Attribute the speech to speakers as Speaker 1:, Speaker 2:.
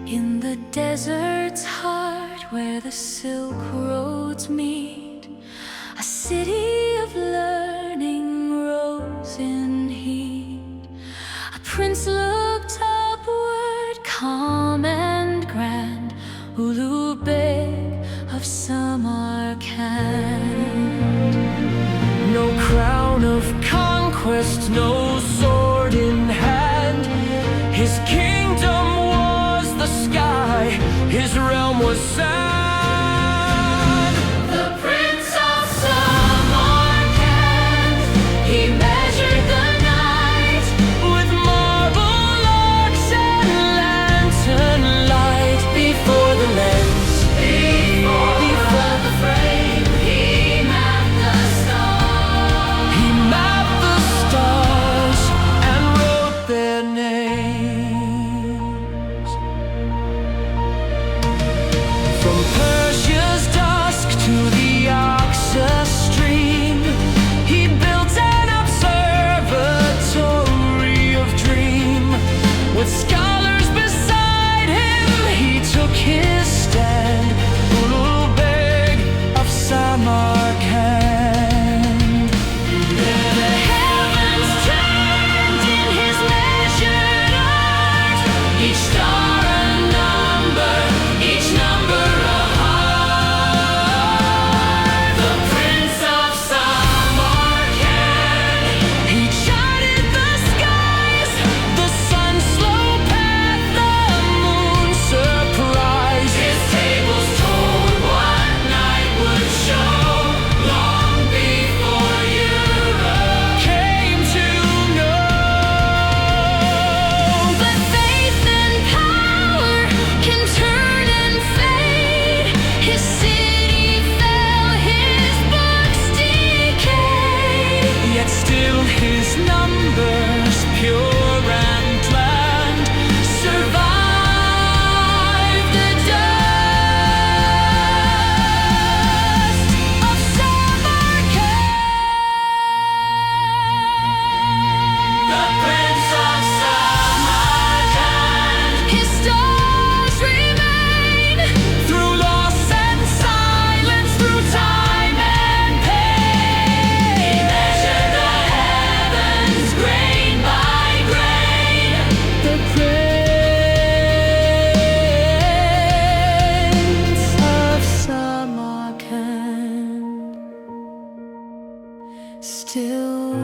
Speaker 1: In the desert's heart, where the silk roads meet, a city of learning rose in heat. A prince looked upward, calm and grand, Ulugh of Samarkand.
Speaker 2: No crown of conquest, no sword in hand. His kingdom was the sky, his realm was sand.
Speaker 1: The Prince of Samarkand, he measured the night
Speaker 2: with marble arcs and lantern light. Before the lens,
Speaker 1: before the frame, he mapped the stars.
Speaker 2: he mapped the stars and wrote their names. From Persia's dusk to the Oxus stream, he built an observatory of dream. With scholars beside him, he took his stand, Ulugh of Samarkand.
Speaker 1: The heavens turned in his measured art, each star a number, each number a heart. The Prince of Samarkand,
Speaker 2: He charted the skies, the sun's slow path, the moon's surprise.
Speaker 1: his tables told what night would show, long before Europe
Speaker 2: Came to know.
Speaker 1: But faith and power can turn and fade. His city fell, his books decayed.
Speaker 2: Yet still his numbers, pure and planned, survive the dust of Samarkand.
Speaker 1: The Prince of Samarkand, his stars remain
Speaker 2: Through loss and silence, through time and pain.
Speaker 1: He measured the heavens grain by grain.
Speaker 2: The Prince of Samarkand still